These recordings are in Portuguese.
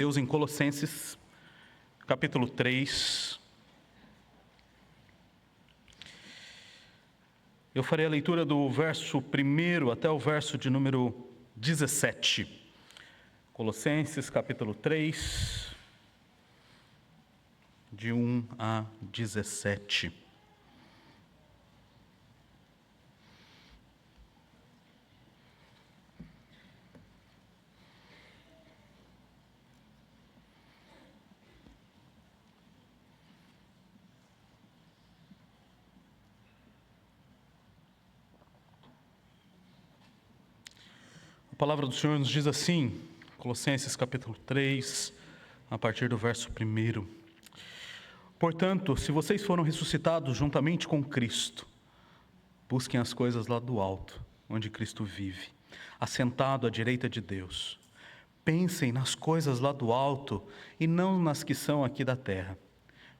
Deus em Colossenses, capítulo 3. Eu farei a leitura do verso 1 até o verso de número 17. Colossenses, capítulo 3, de 1 a 17. A palavra do Senhor nos diz assim, Colossenses capítulo 3, a partir do verso 1. Portanto, se vocês foram ressuscitados juntamente com Cristo, busquem as coisas lá do alto, onde Cristo vive, assentado à direita de Deus. Pensem nas coisas lá do alto e não nas que são aqui da terra,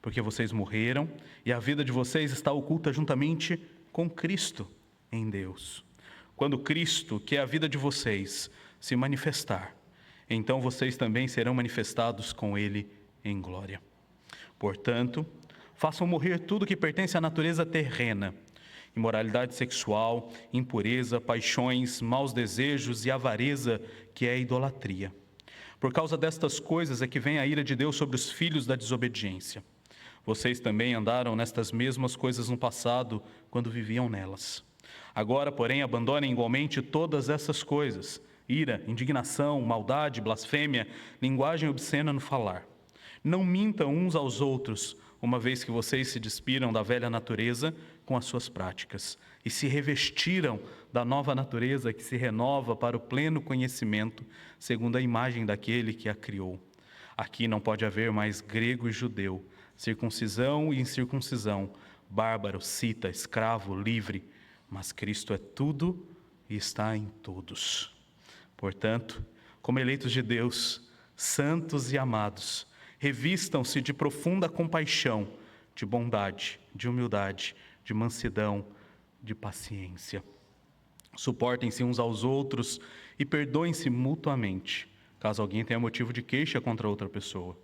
porque vocês morreram e a vida de vocês está oculta juntamente com Cristo em Deus. Quando Cristo, que é a vida de vocês, se manifestar, então vocês também serão manifestados com Ele em glória. Portanto, façam morrer tudo que pertence à natureza terrena: imoralidade sexual, impureza, paixões, maus desejos e avareza, que é a idolatria. Por causa destas coisas é que vem a ira de Deus sobre os filhos da desobediência. Vocês também andaram nestas mesmas coisas no passado, quando viviam nelas. Agora, porém, abandonem igualmente todas essas coisas: ira, indignação, maldade, blasfêmia, linguagem obscena no falar. Não mintam uns aos outros, uma vez que vocês se despiram da velha natureza com as suas práticas e se revestiram da nova natureza que se renova para o pleno conhecimento, segundo a imagem daquele que a criou. Aqui não pode haver mais grego e judeu, circuncisão e incircuncisão, bárbaro, cita, escravo, livre, mas Cristo é tudo e está em todos. Portanto, como eleitos de Deus, santos e amados, revistam-se de profunda compaixão, de bondade, de humildade, de mansidão, de paciência. Suportem-se uns aos outros e perdoem-se mutuamente, caso alguém tenha motivo de queixa contra outra pessoa.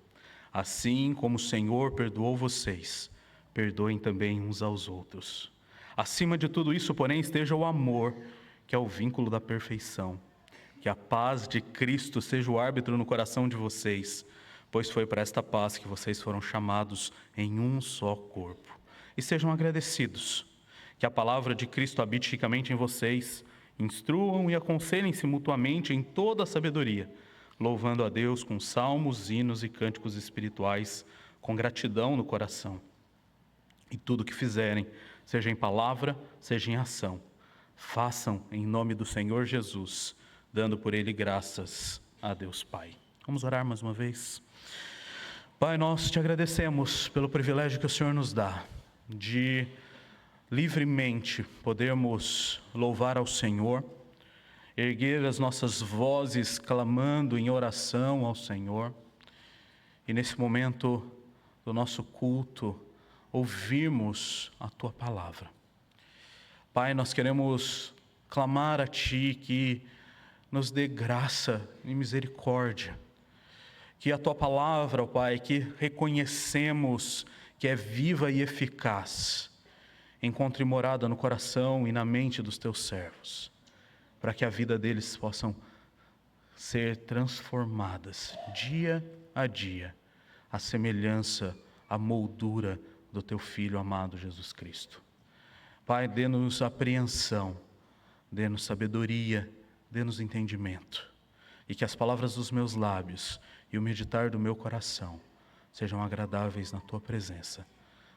Assim como o Senhor perdoou vocês, perdoem também uns aos outros. Acima de tudo isso, porém, esteja o amor, que é o vínculo da perfeição. Que a paz de Cristo seja o árbitro no coração de vocês, pois foi para esta paz que vocês foram chamados em um só corpo. E sejam agradecidos. Que a palavra de Cristo habite ricamente em vocês, instruam e aconselhem-se mutuamente em toda a sabedoria, louvando a Deus com salmos, hinos e cânticos espirituais, com gratidão no coração. E tudo o que fizerem, seja em palavra, seja em ação, façam em nome do Senhor Jesus, dando por Ele graças a Deus Pai. Vamos orar mais uma vez? Pai, nós te agradecemos pelo privilégio que o Senhor nos dá de livremente podermos louvar ao Senhor, erguer as nossas vozes clamando em oração ao Senhor, e nesse momento do nosso culto, ouvirmos a Tua palavra. Pai, nós queremos clamar a Ti que nos dê graça e misericórdia, que a Tua palavra, ó Pai, que reconhecemos que é viva e eficaz, encontre morada no coração e na mente dos Teus servos, para que a vida deles possam ser transformadas dia a dia, à semelhança, à moldura do Teu Filho amado Jesus Cristo. Pai, dê-nos apreensão, dê-nos sabedoria, dê-nos entendimento, e que as palavras dos meus lábios e o meditar do meu coração sejam agradáveis na Tua presença,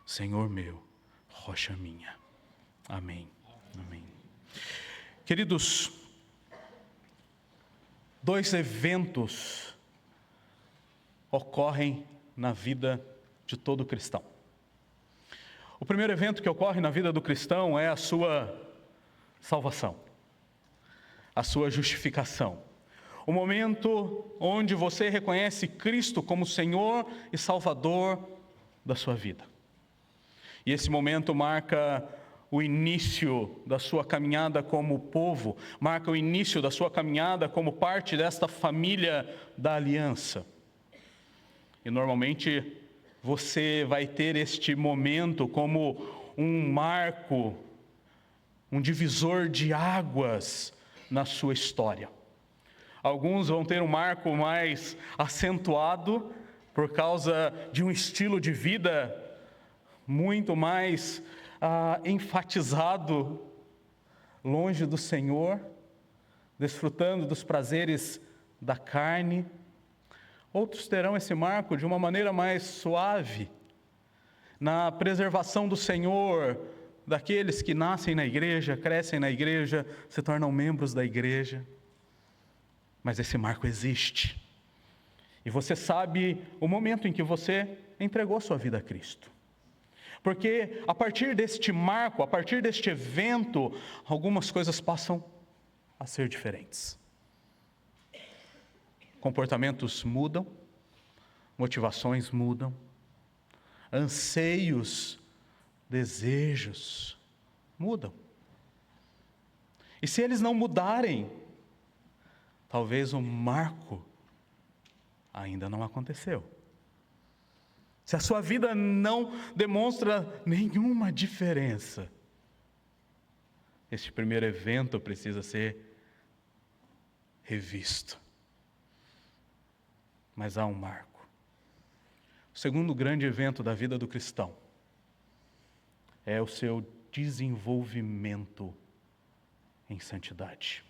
Senhor meu, rocha minha. Amém. Amém. Queridos, dois eventos ocorrem na vida de todo cristão. O primeiro evento que ocorre na vida do cristão é a sua salvação, a sua justificação. O momento onde você reconhece Cristo como Senhor e Salvador da sua vida. E esse momento marca o início da sua caminhada como povo, marca o início da sua caminhada como parte desta família da aliança. E normalmente você vai ter este momento como um marco, um divisor de águas na sua história. Alguns vão ter um marco mais acentuado por causa de um estilo de vida muito mais enfatizado, longe do Senhor, desfrutando dos prazeres da carne. Outros terão esse marco de uma maneira mais suave, na preservação do Senhor, daqueles que nascem na igreja, crescem na igreja, se tornam membros da igreja. Mas esse marco existe. E você sabe o momento em que você entregou sua vida a Cristo. Porque a partir deste marco, a partir deste evento, algumas coisas passam a ser diferentes. Comportamentos mudam, motivações mudam, anseios, desejos mudam. E se eles não mudarem, talvez o marco ainda não aconteceu. Se a sua vida não demonstra nenhuma diferença, este primeiro evento precisa ser revisto. Mas há um marco. O segundo grande evento da vida do cristão é o seu desenvolvimento em santidade.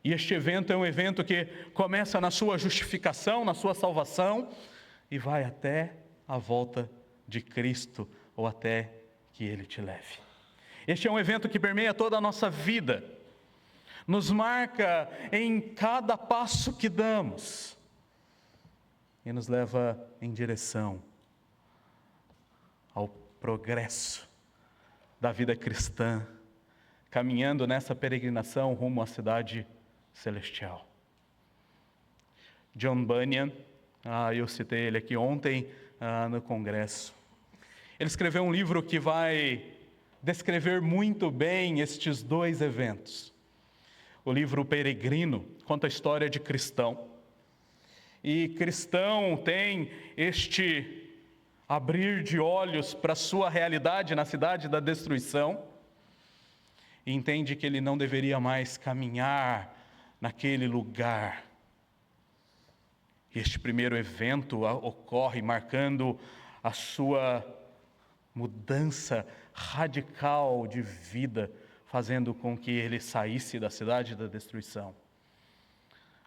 E este evento é um evento que começa na sua justificação, na sua salvação, e vai até a volta de Cristo, ou até que Ele te leve. Este é um evento que permeia toda a nossa vida, nos marca em cada passo que damos, e nos leva em direção ao progresso da vida cristã, caminhando nessa peregrinação rumo à cidade celestial. John Bunyan, eu citei ele aqui ontem no congresso. Ele escreveu um livro que vai descrever muito bem estes dois eventos. O livro Peregrino conta a história de cristão. E cristão tem este abrir de olhos para a sua realidade na cidade da destruição, e entende que ele não deveria mais caminhar naquele lugar. Este primeiro evento ocorre marcando a sua mudança radical de vida, fazendo com que ele saísse da cidade da destruição,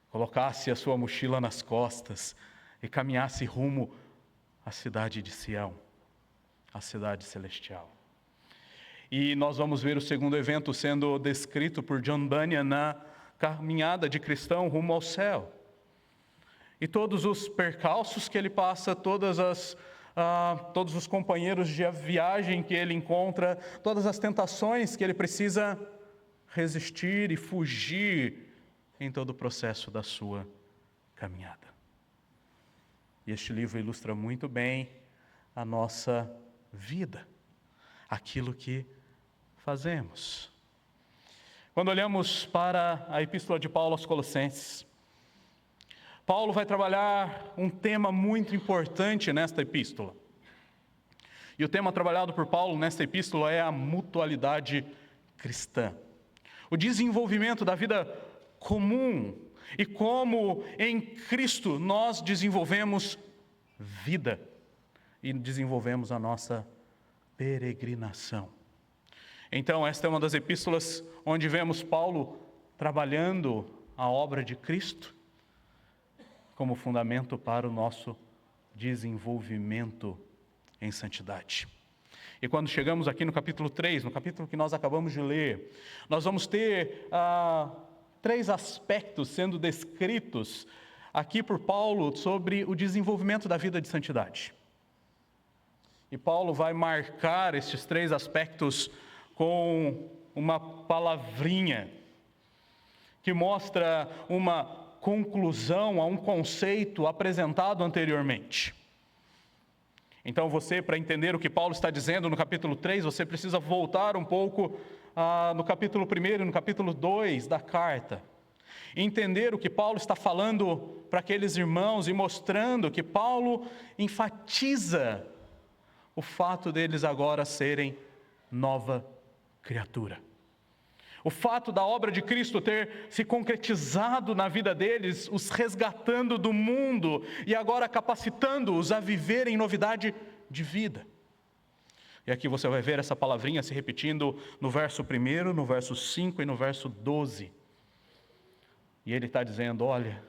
colocasse a sua mochila nas costas e caminhasse rumo à cidade de Sião, a cidade celestial. E nós vamos ver o segundo evento sendo descrito por John Bunyan na caminhada de cristão rumo ao céu. E todos os percalços que ele passa, todos os companheiros de viagem que ele encontra, todas as tentações que ele precisa resistir e fugir em todo o processo da sua caminhada. E este livro ilustra muito bem a nossa vida, aquilo que fazemos. Quando olhamos para a Epístola de Paulo aos Colossenses, Paulo vai trabalhar um tema muito importante nesta epístola. E o tema trabalhado por Paulo nesta epístola é a mutualidade cristã. O desenvolvimento da vida comum e como em Cristo nós desenvolvemos vida e desenvolvemos a nossa peregrinação. Então, esta é uma das epístolas onde vemos Paulo trabalhando a obra de Cristo como fundamento para o nosso desenvolvimento em santidade. E quando chegamos aqui no capítulo 3, no capítulo que nós acabamos de ler, nós vamos ter 3 aspectos sendo descritos aqui por Paulo sobre o desenvolvimento da vida de santidade. E Paulo vai marcar estes 3 aspectos com uma palavrinha que mostra uma conclusão a um conceito apresentado anteriormente. Então você, para entender o que Paulo está dizendo no capítulo 3, você precisa voltar um pouco no capítulo 1 e no capítulo 2 da carta. Entender o que Paulo está falando para aqueles irmãos e mostrando que Paulo enfatiza o fato deles agora serem nova criatura. O fato da obra de Cristo ter se concretizado na vida deles, os resgatando do mundo e agora capacitando-os a viver em novidade de vida. E aqui você vai ver essa palavrinha se repetindo no verso 1, no verso 5 e no verso 12. E ele está dizendo, olha,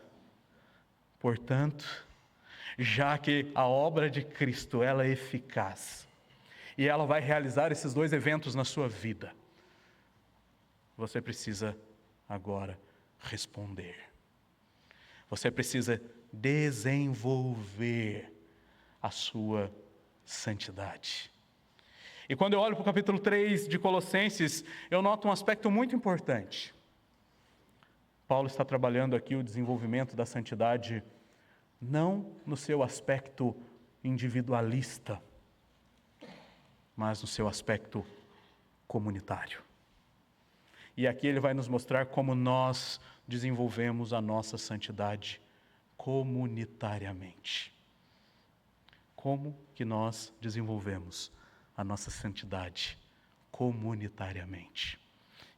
portanto, já que a obra de Cristo ela é eficaz, e ela vai realizar esses dois eventos na sua vida, você precisa agora responder. Você precisa desenvolver a sua santidade. E quando eu olho para o capítulo 3 de Colossenses, eu noto um aspecto muito importante. Paulo está trabalhando aqui o desenvolvimento da santidade, não no seu aspecto individualista, mas no seu aspecto comunitário. E aqui ele vai nos mostrar como nós desenvolvemos a nossa santidade comunitariamente. Como que nós desenvolvemos a nossa santidade comunitariamente?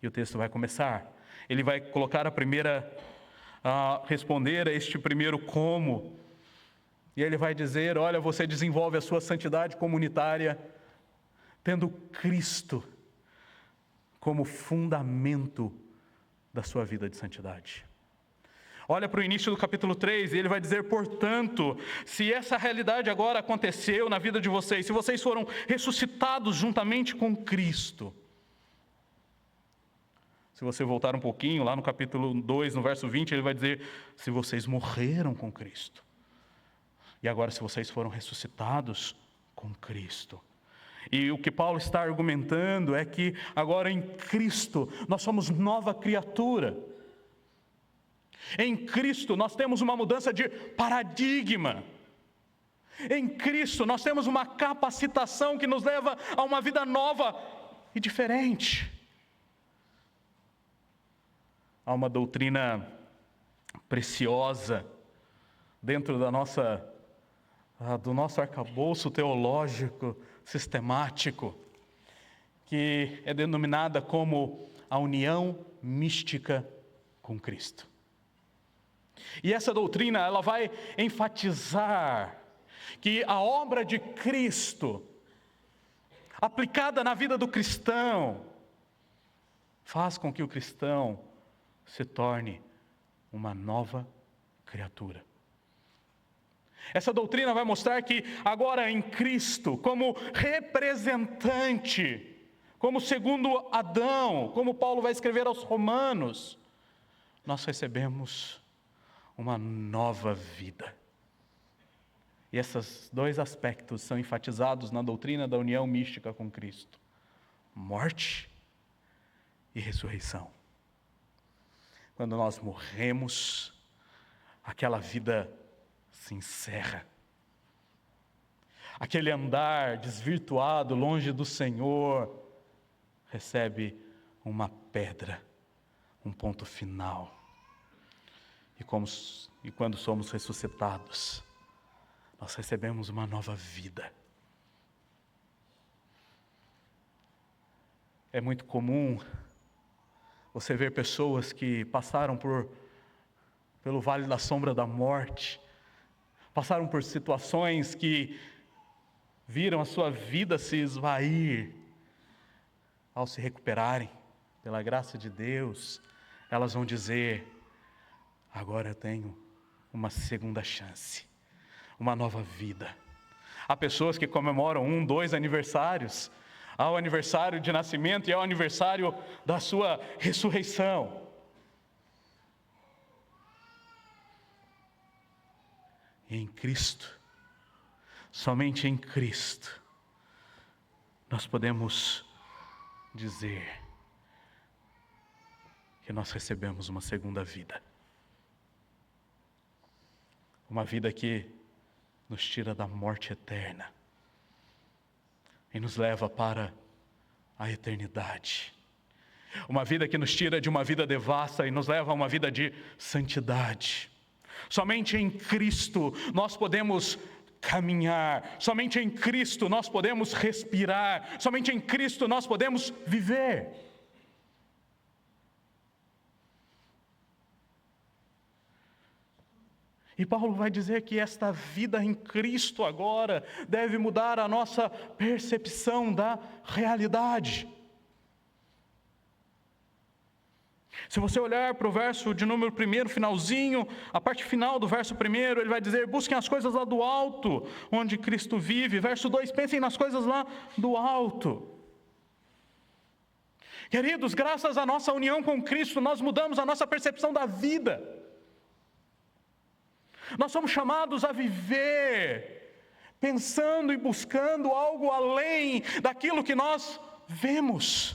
E o texto vai começar. Ele vai colocar a responder a este primeiro como. E ele vai dizer, olha, você desenvolve a sua santidade comunitária tendo Cristo como fundamento da sua vida de santidade. Olha para o início do capítulo 3, e ele vai dizer, portanto, se essa realidade agora aconteceu na vida de vocês, se vocês foram ressuscitados juntamente com Cristo. Se você voltar um pouquinho, lá no capítulo 2, no verso 20, ele vai dizer, se vocês morreram com Cristo. E agora, se vocês foram ressuscitados com Cristo. E o que Paulo está argumentando é que agora em Cristo nós somos nova criatura. Em Cristo nós temos uma mudança de paradigma. Em Cristo nós temos uma capacitação que nos leva a uma vida nova e diferente. Há uma doutrina preciosa dentro do nosso arcabouço teológico sistemático, que é denominada como a união mística com Cristo. E essa doutrina, ela vai enfatizar que a obra de Cristo, aplicada na vida do cristão, faz com que o cristão se torne uma nova criatura. Essa doutrina vai mostrar que agora em Cristo, como representante, como segundo Adão, como Paulo vai escrever aos Romanos, nós recebemos uma nova vida. E esses dois aspectos são enfatizados na doutrina da união mística com Cristo: morte e ressurreição. Quando nós morremos, aquela vida se encerra. Aquele andar desvirtuado, longe do Senhor, recebe uma pedra, um ponto final. E quando somos ressuscitados, nós recebemos uma nova vida. É muito comum você ver pessoas que passaram pelo vale da sombra da morte, passaram por situações que viram a sua vida se esvair. Ao se recuperarem, pela graça de Deus, elas vão dizer: agora eu tenho uma segunda chance, uma nova vida. Há pessoas que comemoram 1, 2 aniversários, há o aniversário de nascimento e há o aniversário da sua ressurreição. E em Cristo, somente em Cristo, nós podemos dizer que nós recebemos uma segunda vida. Uma vida que nos tira da morte eterna e nos leva para a eternidade. Uma vida que nos tira de uma vida devassa e nos leva a uma vida de santidade. Somente em Cristo nós podemos caminhar, somente em Cristo nós podemos respirar, somente em Cristo nós podemos viver. E Paulo vai dizer que esta vida em Cristo agora deve mudar a nossa percepção da realidade. Se você olhar para o verso de número 1, finalzinho, a parte final do verso 1, ele vai dizer: busquem as coisas lá do alto, onde Cristo vive. Verso 2, pensem nas coisas lá do alto. Queridos, graças à nossa união com Cristo, nós mudamos a nossa percepção da vida. Nós somos chamados a viver, pensando e buscando algo além daquilo que nós vemos,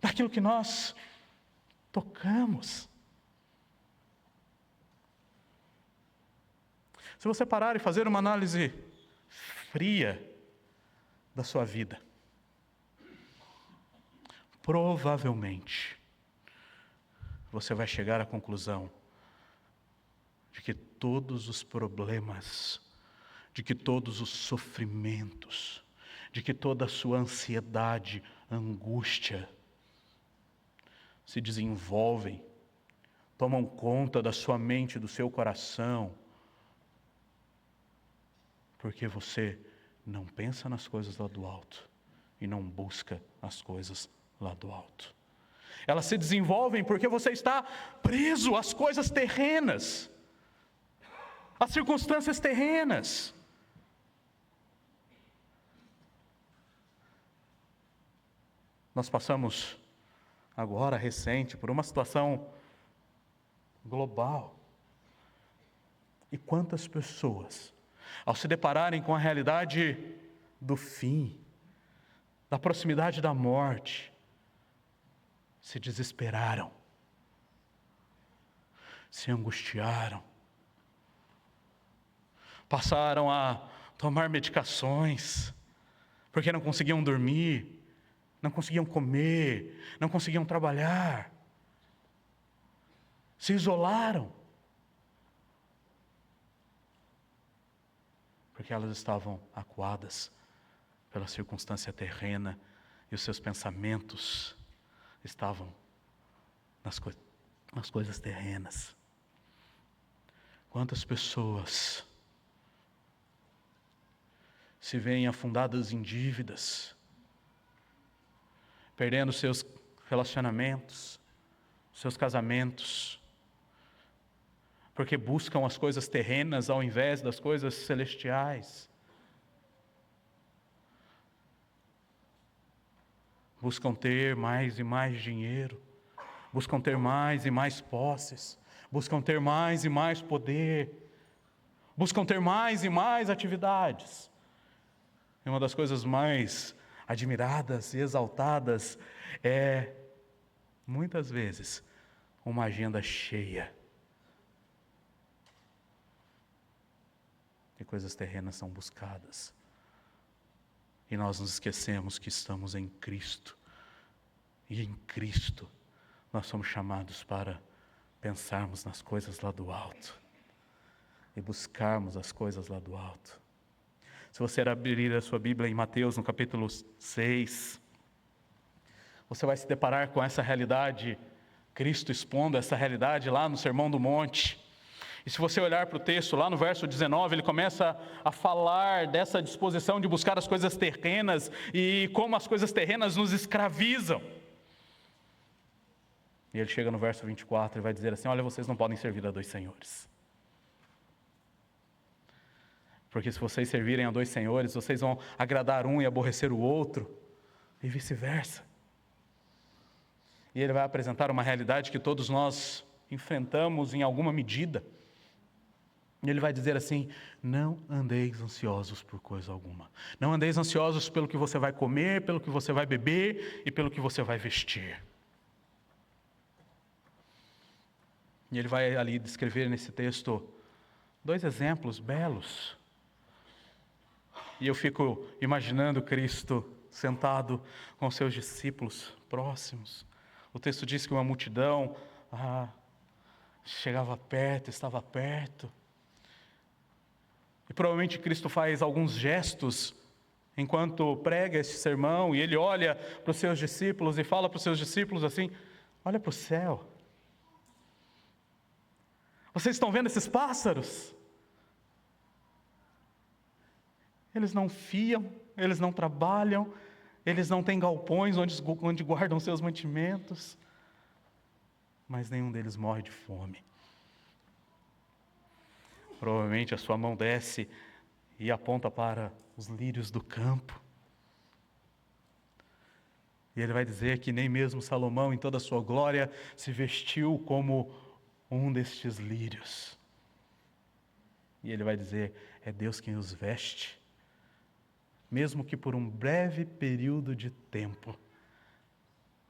daquilo que nós tocamos. Se você parar e fazer uma análise fria da sua vida, provavelmente você vai chegar à conclusão de que todos os problemas, de que todos os sofrimentos, de que toda a sua ansiedade, angústia, se desenvolvem, tomam conta da sua mente, do seu coração, porque você não pensa nas coisas lá do alto e não busca as coisas lá do alto. Elas se desenvolvem porque você está preso às coisas terrenas, às circunstâncias terrenas. Nós passamos agora, recente, por uma situação global. E quantas pessoas, ao se depararem com a realidade do fim, da proximidade da morte, se desesperaram, se angustiaram, passaram a tomar medicações, porque não conseguiam dormir, não conseguiam comer, não conseguiam trabalhar, se isolaram, porque elas estavam acuadas pela circunstância terrena e os seus pensamentos estavam nas coisas terrenas. Quantas pessoas se veem afundadas em dívidas, perdendo seus relacionamentos, seus casamentos, porque buscam as coisas terrenas ao invés das coisas celestiais. Buscam ter mais e mais dinheiro, buscam ter mais e mais posses, buscam ter mais e mais poder, buscam ter mais e mais atividades. E uma das coisas mais admiradas e exaltadas é, muitas vezes, uma agenda cheia de coisas terrenas são buscadas. E nós nos esquecemos que estamos em Cristo. E em Cristo nós somos chamados para pensarmos nas coisas lá do alto e buscarmos as coisas lá do alto. Se você abrir a sua Bíblia em Mateus, no capítulo 6, você vai se deparar com essa realidade, Cristo expondo essa realidade lá no Sermão do Monte. E se você olhar para o texto, lá no verso 19, ele começa a falar dessa disposição de buscar as coisas terrenas e como as coisas terrenas nos escravizam. E ele chega no verso 24 e vai dizer assim: olha, vocês não podem servir a dois senhores. Porque se vocês servirem a dois senhores, vocês vão agradar um e aborrecer o outro, e vice-versa. E ele vai apresentar uma realidade que todos nós enfrentamos em alguma medida. E ele vai dizer assim: não andeis ansiosos por coisa alguma. Não andeis ansiosos pelo que você vai comer, pelo que você vai beber e pelo que você vai vestir. E ele vai ali descrever nesse texto dois exemplos belos. E eu fico imaginando Cristo sentado com seus discípulos, próximos. O texto diz que uma multidão chegava perto, estava perto. E provavelmente Cristo faz alguns gestos enquanto prega este sermão, e ele olha para os seus discípulos e fala para os seus discípulos assim: olha para o céu. Vocês estão vendo esses pássaros? Eles não fiam, eles não trabalham, eles não têm galpões onde guardam seus mantimentos, mas nenhum deles morre de fome. Provavelmente a sua mão desce e aponta para os lírios do campo. E ele vai dizer que nem mesmo Salomão, em toda a sua glória, se vestiu como um destes lírios. E ele vai dizer: é Deus quem os veste, mesmo que por um breve período de tempo,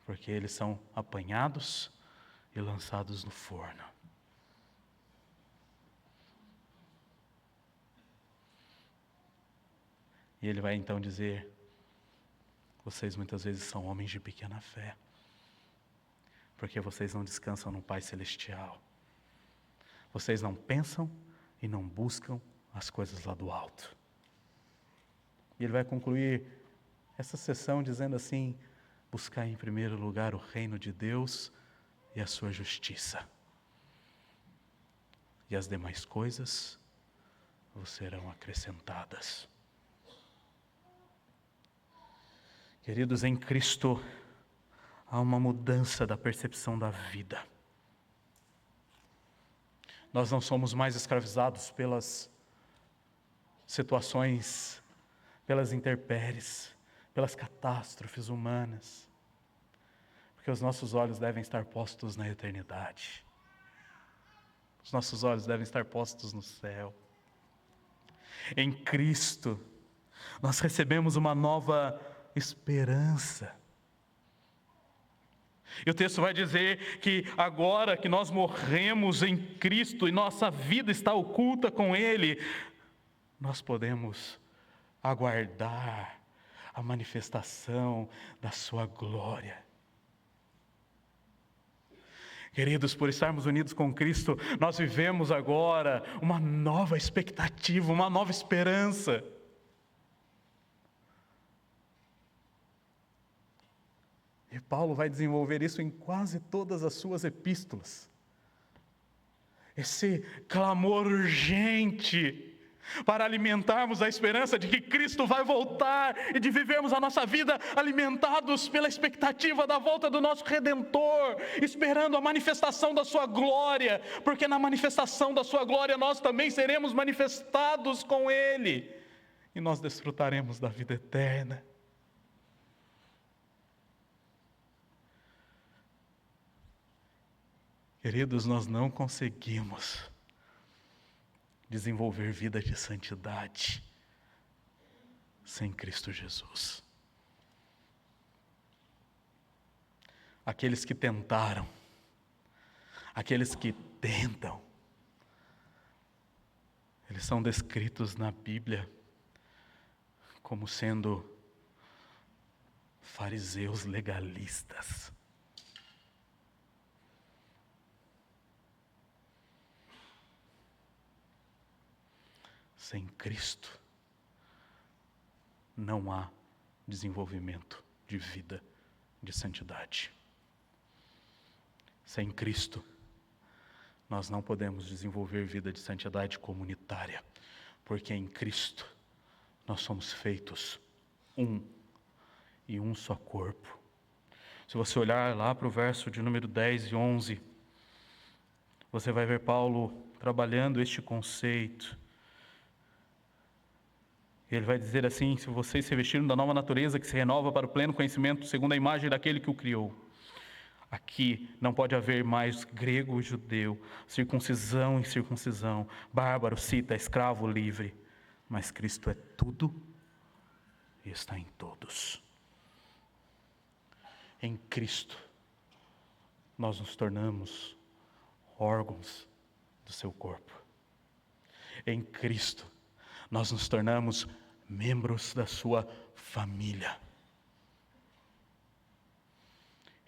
porque eles são apanhados e lançados no forno. E ele vai então dizer: vocês muitas vezes são homens de pequena fé, porque vocês não descansam no Pai Celestial. Vocês não pensam e não buscam as coisas lá do alto. E ele vai concluir essa sessão dizendo assim: buscar em primeiro lugar o reino de Deus e a sua justiça, e as demais coisas vos serão acrescentadas. Queridos, em Cristo há uma mudança da percepção da vida. Nós não somos mais escravizados pelas situações, pelas intempéries, pelas catástrofes humanas, porque os nossos olhos devem estar postos na eternidade. Os nossos olhos devem estar postos no céu. Em Cristo, nós recebemos uma nova esperança. E o texto vai dizer que agora que nós morremos em Cristo e nossa vida está oculta com Ele, nós podemos aguardar a manifestação da sua glória. Queridos, por estarmos unidos com Cristo, nós vivemos agora uma nova expectativa, uma nova esperança. E Paulo vai desenvolver isso em quase todas as suas epístolas. Esse clamor urgente para alimentarmos a esperança de que Cristo vai voltar e de vivermos a nossa vida alimentados pela expectativa da volta do nosso Redentor, esperando a manifestação da sua glória, porque na manifestação da sua glória nós também seremos manifestados com Ele e nós desfrutaremos da vida eterna. Queridos, nós não conseguimos desenvolver vida de santidade sem Cristo Jesus. Aqueles que tentaram, aqueles que tentam, eles são descritos na Bíblia como sendo fariseus legalistas. Sem Cristo, não há desenvolvimento de vida de santidade. Sem Cristo, nós não podemos desenvolver vida de santidade comunitária, porque em Cristo nós somos feitos um e um só corpo. Se você olhar lá para o verso de número 10 e 11, você vai ver Paulo trabalhando este conceito. Ele vai dizer assim: se vocês se vestiram da nova natureza que se renova para o pleno conhecimento segundo a imagem daquele que o criou. Aqui não pode haver mais grego e judeu, circuncisão e incircuncisão, bárbaro, cita, escravo, livre, mas Cristo é tudo e está em todos. Em Cristo nós nos tornamos órgãos do seu corpo. Em Cristo nós nos tornamos membros da sua família.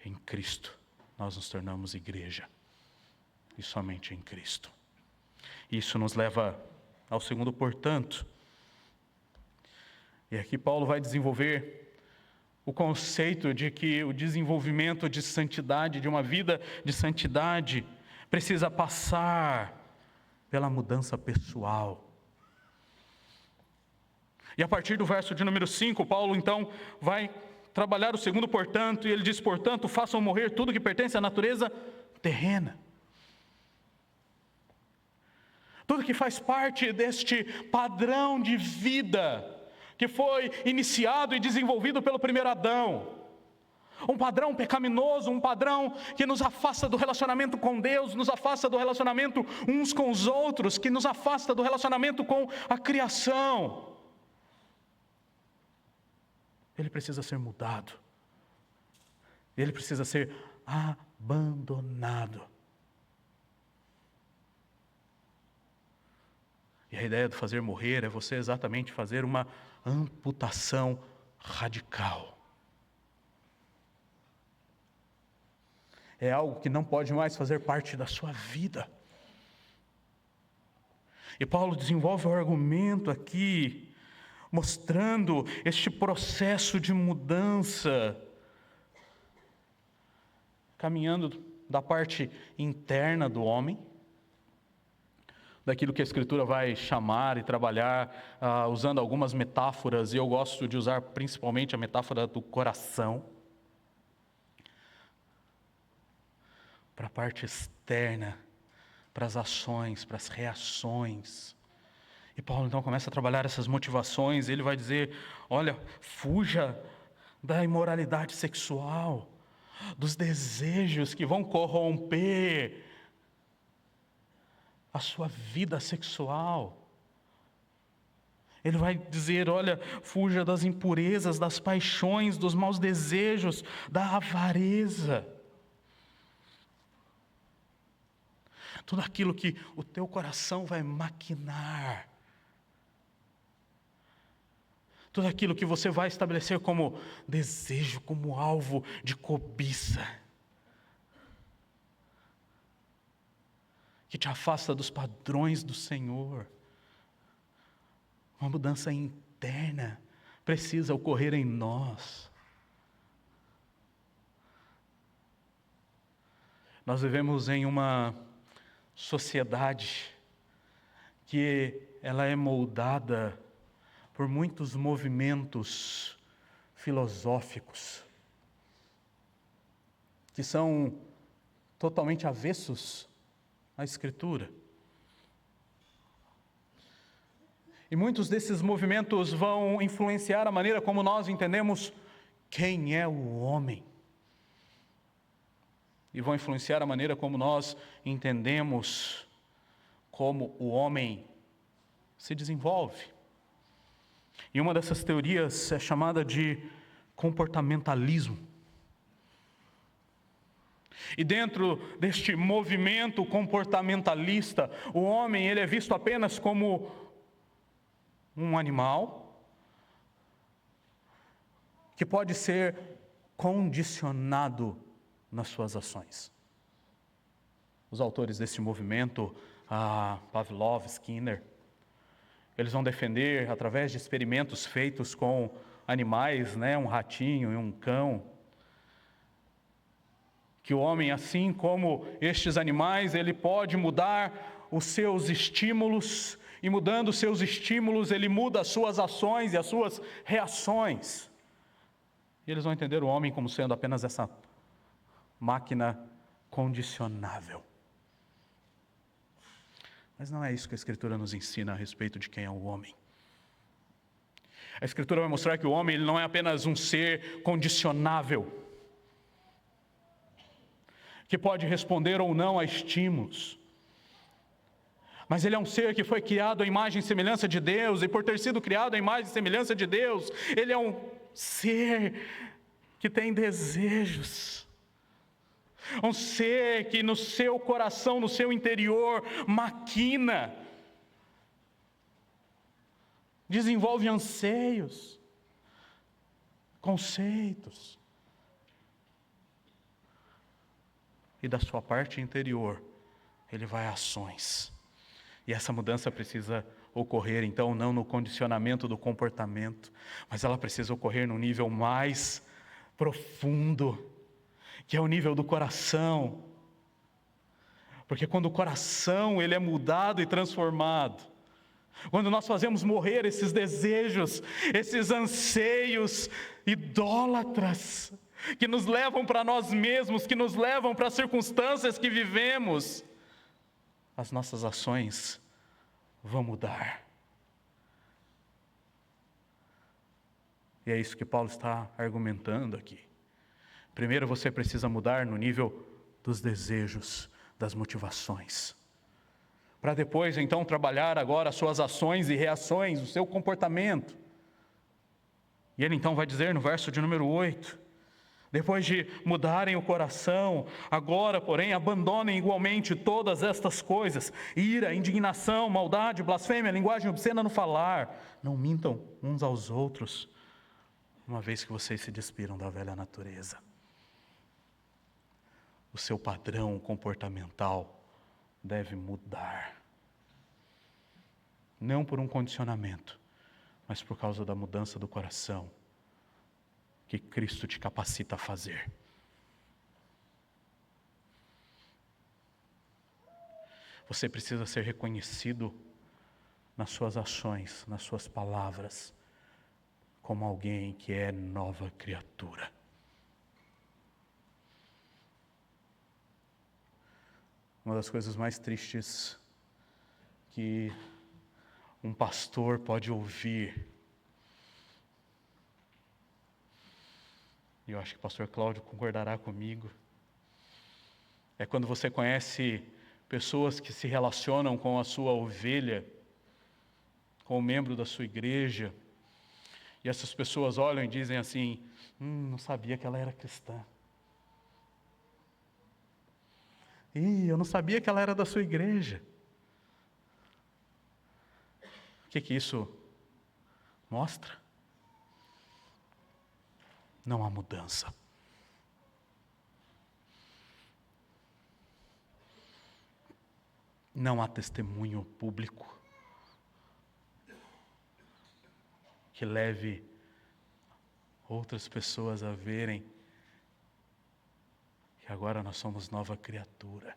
Em Cristo, nós nos tornamos igreja. E somente em Cristo. Isso nos leva ao segundo portanto. E aqui Paulo vai desenvolver o conceito de que o desenvolvimento de santidade, de uma vida de santidade, precisa passar pela mudança pessoal. E a partir do verso de número 5, Paulo então vai trabalhar o segundo portanto, e ele diz: portanto, façam morrer tudo que pertence à natureza terrena. Tudo que faz parte deste padrão de vida que foi iniciado e desenvolvido pelo primeiro Adão. Um padrão pecaminoso, um padrão que nos afasta do relacionamento com Deus, nos afasta do relacionamento uns com os outros, que nos afasta do relacionamento com a criação. Ele precisa ser mudado. Ele precisa ser abandonado. E a ideia de fazer morrer é você exatamente fazer uma amputação radical. É algo que não pode mais fazer parte da sua vida. E Paulo desenvolve o argumento aqui, mostrando este processo de mudança, caminhando da parte interna do homem, daquilo que a Escritura vai chamar e trabalhar, usando algumas metáforas, e eu gosto de usar principalmente a metáfora do coração, para a parte externa, para as ações, para as reações. E Paulo então começa a trabalhar essas motivações, e ele vai dizer: olha, fuja da imoralidade sexual, dos desejos que vão corromper a sua vida sexual. Ele vai dizer: olha, fuja das impurezas, das paixões, dos maus desejos, da avareza. Tudo aquilo que o teu coração vai maquinar. Tudo aquilo que você vai estabelecer como desejo, como alvo de cobiça. Que te afasta dos padrões do Senhor. Uma mudança interna precisa ocorrer em nós. Nós vivemos em uma sociedade que ela é moldada por muitos movimentos filosóficos que são totalmente avessos à Escritura. E muitos desses movimentos vão influenciar a maneira como nós entendemos quem é o homem. E vão influenciar a maneira como nós entendemos como o homem se desenvolve. E uma dessas teorias é chamada de comportamentalismo. E dentro deste movimento comportamentalista, o homem ele é visto apenas como um animal que pode ser condicionado nas suas ações. Os autores desse movimento, Pavlov, Skinner, eles vão defender, através de experimentos feitos com animais, um ratinho e um cão, que o homem, assim como estes animais, ele pode mudar os seus estímulos, e mudando os seus estímulos, ele muda as suas ações e as suas reações. E eles vão entender o homem como sendo apenas essa máquina condicionável. Mas não é isso que a Escritura nos ensina a respeito de quem é o homem. A Escritura vai mostrar que o homem ele não é apenas um ser condicionável, que pode responder ou não a estímulos, mas ele é um ser que foi criado à imagem e semelhança de Deus, e por ter sido criado à imagem e semelhança de Deus, ele é um ser que tem desejos, um ser que no seu coração, no seu interior, maquina, desenvolve anseios, conceitos. e da sua parte interior, ele vai a ações. E essa mudança precisa ocorrer, então, não no condicionamento do comportamento, mas ela precisa ocorrer no nível mais profundo, que é o nível do coração. Porque quando o coração ele é mudado e transformado, quando nós fazemos morrer esses desejos, esses anseios idólatras, que nos levam para nós mesmos, que nos levam para as circunstâncias que vivemos, as nossas ações vão mudar. E é isso que Paulo está argumentando aqui. Primeiro você precisa mudar no nível dos desejos, das motivações, para depois então trabalhar agora as suas ações e reações, o seu comportamento. E ele então vai dizer no verso de número 8, depois de mudarem o coração, agora porém abandonem igualmente todas estas coisas: ira, indignação, maldade, blasfêmia, linguagem obscena no falar. Não mintam uns aos outros, uma vez que vocês se despiram da velha natureza. O seu padrão comportamental deve mudar. Não por um condicionamento, mas por causa da mudança do coração que Cristo te capacita a fazer. Você precisa ser reconhecido nas suas ações, nas suas palavras, como alguém que é nova criatura. Uma das coisas mais tristes que um pastor pode ouvir, e eu acho que o pastor Cláudio concordará comigo, é quando você conhece pessoas que se relacionam com a sua ovelha, com o membro da sua igreja, e essas pessoas olham e dizem assim: não sabia que ela era cristã. Eu não sabia que ela era da sua igreja. O que isso mostra? Não há mudança. Não há testemunho público que leve outras pessoas a verem que agora nós somos nova criatura.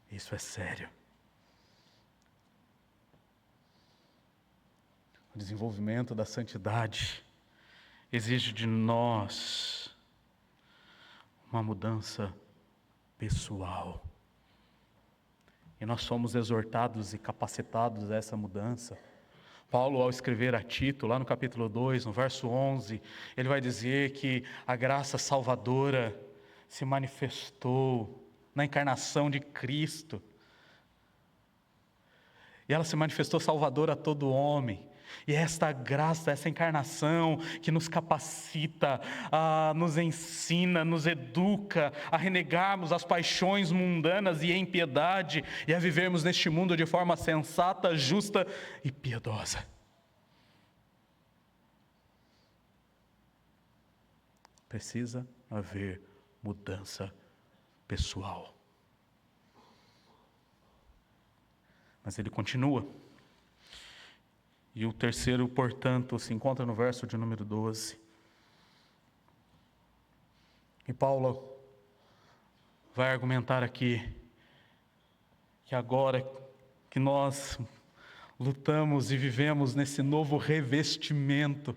Isso é sério. O desenvolvimento da santidade exige de nós uma mudança pessoal. E nós somos exortados e capacitados a essa mudança. Paulo, ao escrever a Tito, lá no capítulo 2, no verso 11, ele vai dizer que a graça salvadora se manifestou na encarnação de Cristo. E ela se manifestou salvadora a todo homem. E é esta graça, essa encarnação que nos capacita, nos ensina, nos educa a renegarmos as paixões mundanas e a impiedade e a vivermos neste mundo de forma sensata, justa e piedosa. Precisa haver mudança pessoal. Mas ele continua. E o terceiro, portanto, se encontra no verso de número 12. E Paulo vai argumentar aqui que agora que nós lutamos e vivemos nesse novo revestimento,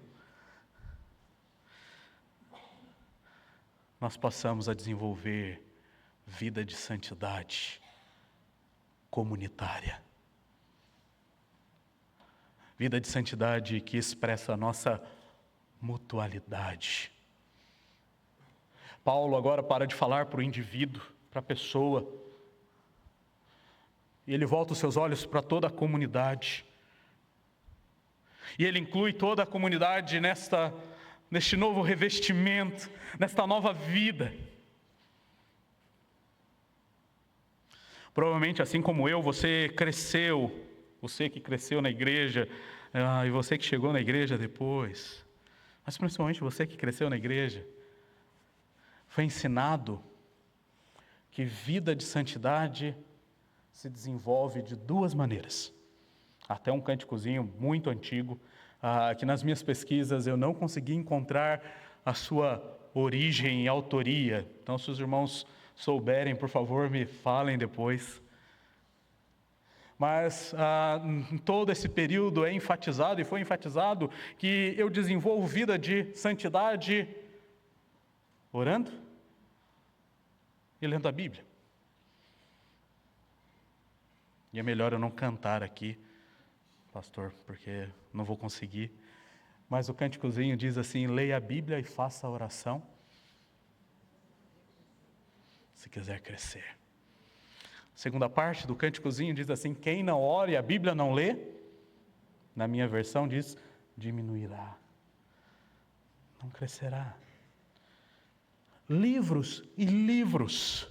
nós passamos a desenvolver vida de santidade comunitária. Vida de santidade que expressa a nossa mutualidade. Paulo agora para de falar para o indivíduo, para a pessoa, e ele volta os seus olhos para toda a comunidade. E ele inclui toda a comunidade neste novo revestimento, nesta nova vida. Provavelmente, assim como eu, você que cresceu na igreja, e você que chegou na igreja depois, mas principalmente você que cresceu na igreja, foi ensinado que vida de santidade se desenvolve de duas maneiras. Até um cânticozinho muito antigo, que nas minhas pesquisas eu não consegui encontrar a sua origem e autoria. Então, se os irmãos souberem, por favor, me falem depois. Mas em todo esse período é enfatizado, e foi enfatizado, que eu desenvolvo vida de santidade orando e lendo a Bíblia. E é melhor eu não cantar aqui, pastor, porque não vou conseguir. Mas o cânticozinho diz assim: leia a Bíblia e faça a oração, se quiser crescer. A segunda parte do cânticozinho diz assim: quem não ora e a Bíblia não lê, na minha versão diz, diminuirá, não crescerá. Livros e livros.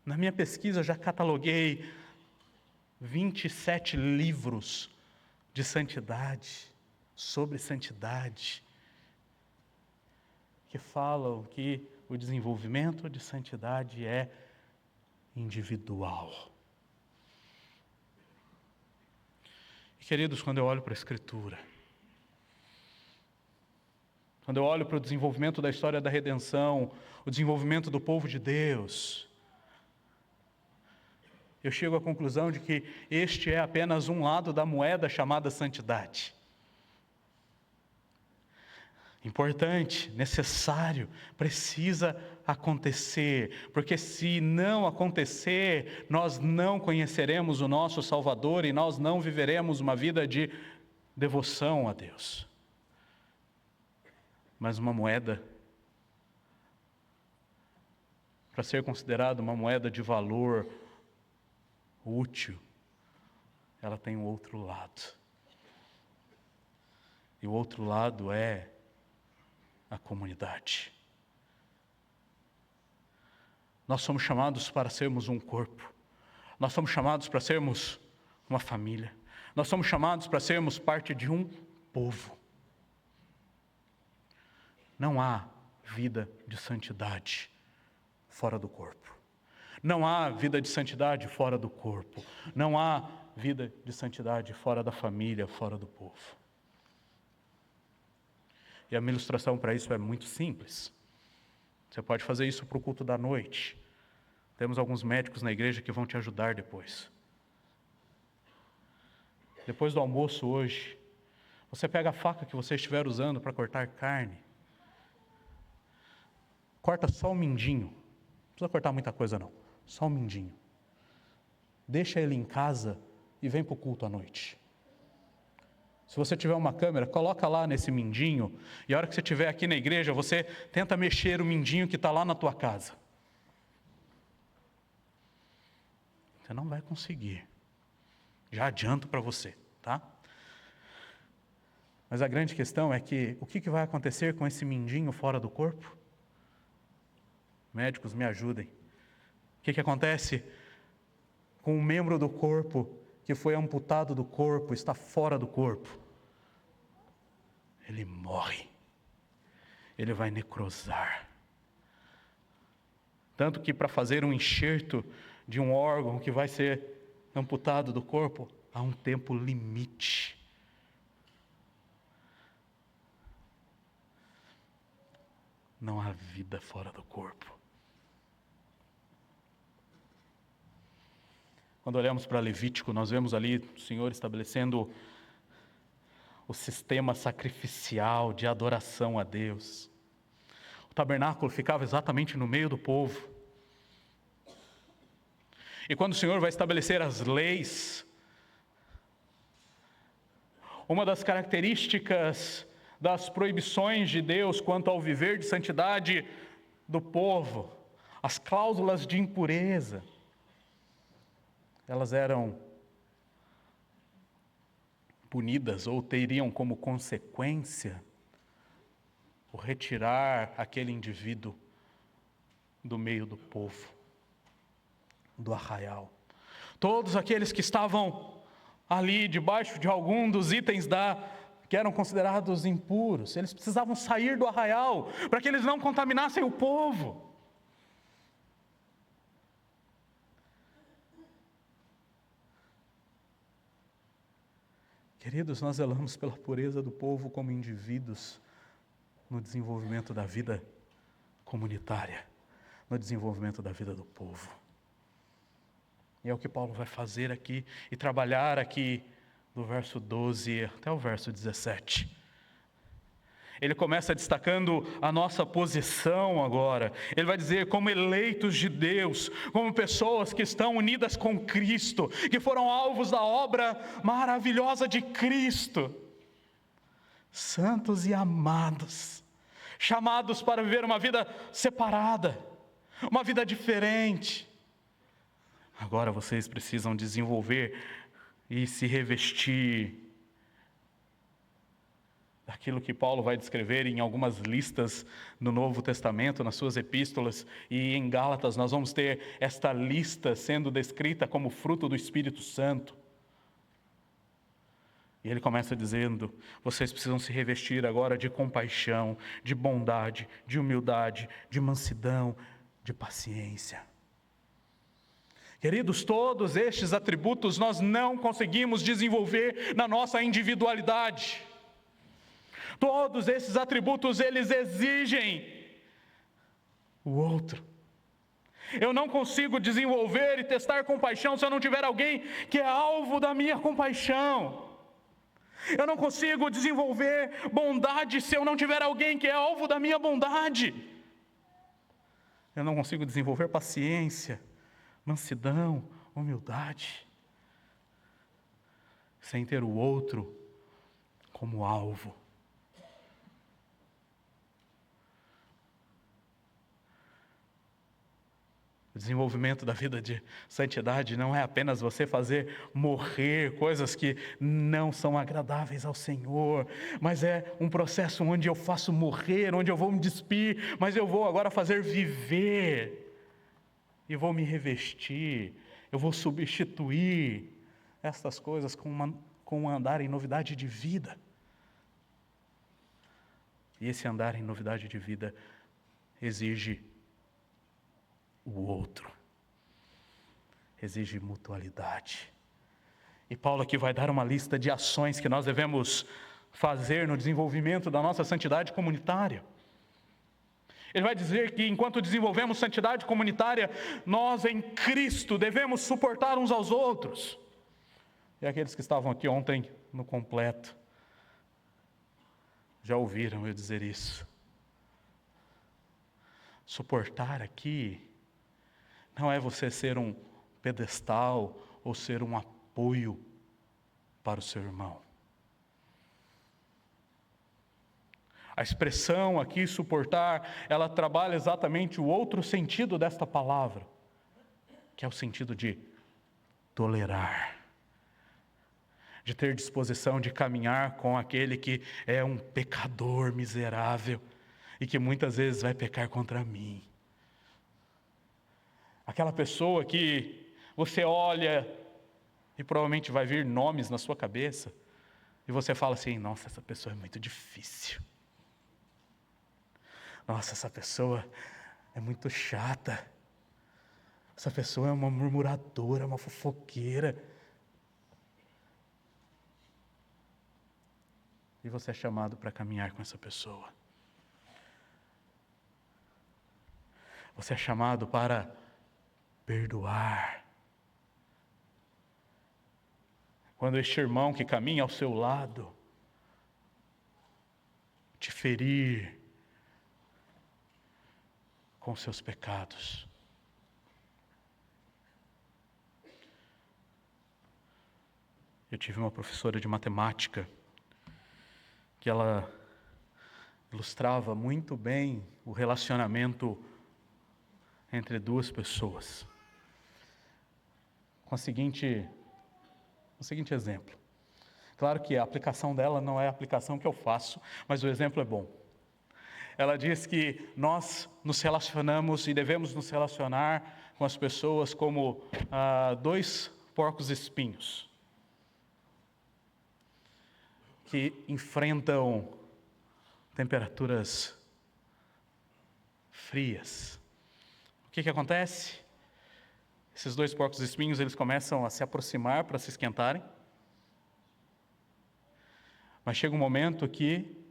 Na minha pesquisa já cataloguei 27 livros de santidade, sobre santidade, que falam que o desenvolvimento de santidade é individual. E, queridos, quando eu olho para a Escritura, quando eu olho para o desenvolvimento da história da redenção, o desenvolvimento do povo de Deus, eu chego à conclusão de que este é apenas um lado da moeda chamada santidade. Importante, necessário, precisa acontecer, porque se não acontecer, nós não conheceremos o nosso Salvador e nós não viveremos uma vida de devoção a Deus. Mas uma moeda, para ser considerada uma moeda de valor útil, ela tem um outro lado. E o outro lado é a comunidade. Nós somos chamados para sermos um corpo. Nós somos chamados para sermos uma família. Nós somos chamados para sermos parte de um povo. Não há vida de santidade fora do corpo. Não há vida de santidade fora do corpo. Não há vida de santidade fora da família, fora do povo. E a minha ilustração para isso é muito simples. Você pode fazer isso para o culto da noite. Temos alguns médicos na igreja que vão te ajudar depois. Depois do almoço hoje, você pega a faca que você estiver usando para cortar carne, corta só o mindinho. Não precisa cortar muita coisa não, só o mindinho. Deixa ele em casa e vem para o culto à noite. Se você tiver uma câmera, coloca lá nesse mindinho, e a hora que você estiver aqui na igreja, você tenta mexer o mindinho que está lá na tua casa. Você não vai conseguir. Já adianto para você, tá? Mas a grande questão é que, o que vai acontecer com esse mindinho fora do corpo? Médicos, me ajudem. O que acontece com um membro do corpo que foi amputado do corpo, está fora do corpo? Ele morre. Ele vai necrosar. Tanto que para fazer um enxerto de um órgão que vai ser amputado do corpo, há um tempo limite. Não há vida fora do corpo. Quando olhamos para Levítico, nós vemos ali o Senhor estabelecendo o sistema sacrificial de adoração a Deus. O tabernáculo ficava exatamente no meio do povo. E quando o Senhor vai estabelecer as leis, uma das características das proibições de Deus quanto ao viver de santidade do povo, as cláusulas de impureza, elas eram punidas ou teriam como consequência o retirar aquele indivíduo do meio do povo, do arraial. Todos aqueles que estavam ali debaixo de algum dos itens da que eram considerados impuros. Eles precisavam sair do arraial para que eles não contaminassem o povo. Queridos, nós zelamos pela pureza do povo como indivíduos no desenvolvimento da vida comunitária, no desenvolvimento da vida do povo. E é o que Paulo vai fazer aqui e trabalhar aqui do verso 12 até o verso 17. Ele começa destacando a nossa posição agora. Ele vai dizer como eleitos de Deus, como pessoas que estão unidas com Cristo, que foram alvos da obra maravilhosa de Cristo. Santos e amados, chamados para viver uma vida separada, uma vida diferente. Agora vocês precisam desenvolver e se revestir daquilo que Paulo vai descrever em algumas listas no Novo Testamento, nas suas epístolas, e em Gálatas nós vamos ter esta lista sendo descrita como fruto do Espírito Santo. E ele começa dizendo: vocês precisam se revestir agora de compaixão, de bondade, de humildade, de mansidão, de paciência. Queridos, todos estes atributos nós não conseguimos desenvolver na nossa individualidade. Todos esses atributos, eles exigem o outro. Eu não consigo desenvolver e testar compaixão se eu não tiver alguém que é alvo da minha compaixão. Eu não consigo desenvolver bondade se eu não tiver alguém que é alvo da minha bondade. Eu não consigo desenvolver paciência, mansidão, humildade, sem ter o outro como alvo. O desenvolvimento da vida de santidade não é apenas você fazer morrer coisas que não são agradáveis ao Senhor, mas é um processo onde eu faço morrer, onde eu vou me despir, mas eu vou agora fazer viver, e vou me revestir, eu vou substituir estas coisas com um andar em novidade de vida. E esse andar em novidade de vida exige o outro, exige mutualidade. E Paulo aqui vai dar uma lista de ações que nós devemos fazer no desenvolvimento da nossa santidade comunitária. Ele vai dizer que enquanto desenvolvemos santidade comunitária, nós em Cristo devemos suportar uns aos outros. E aqueles que estavam aqui ontem no completo já ouviram eu dizer isso. Suportar aqui não é você ser um pedestal ou ser um apoio para o seu irmão. A expressão aqui, suportar, ela trabalha exatamente o outro sentido desta palavra, que é o sentido de tolerar, de ter disposição de caminhar com aquele que é um pecador miserável e que muitas vezes vai pecar contra mim. Aquela pessoa que você olha e provavelmente vai vir nomes na sua cabeça e você fala assim: nossa, essa pessoa é muito difícil. Nossa, essa pessoa é muito chata. Essa pessoa é uma murmuradora, uma fofoqueira. E você é chamado para caminhar com essa pessoa. Você é chamado para perdoar. Quando este irmão que caminha ao seu lado te ferir com seus pecados. Eu tive uma professora de matemática que ela ilustrava muito bem o relacionamento entre duas pessoas com o seguinte exemplo. Claro que a aplicação dela não é a aplicação que eu faço, mas o exemplo é bom. Ela diz que nós nos relacionamos e devemos nos relacionar com as pessoas como dois porcos espinhos. que enfrentam temperaturas frias. O que acontece? Esses dois porcos espinhos, eles começam a se aproximar para se esquentarem. Mas chega um momento que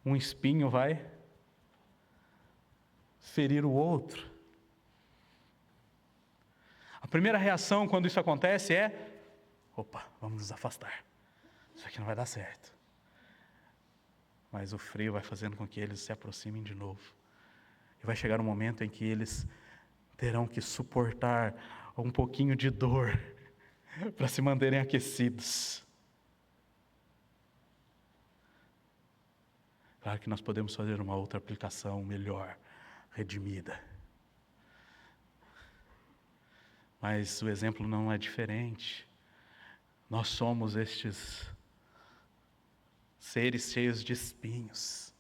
um espinho vai ferir o outro. A primeira reação quando isso acontece é: opa, vamos nos afastar. Isso aqui não vai dar certo. Mas o frio vai fazendo com que eles se aproximem de novo. E vai chegar um momento em que eles terão que suportar um pouquinho de dor para se manterem aquecidos. Claro que nós podemos fazer uma outra aplicação melhor, redimida. Mas o exemplo não é diferente. Nós somos estes seres cheios de espinhos,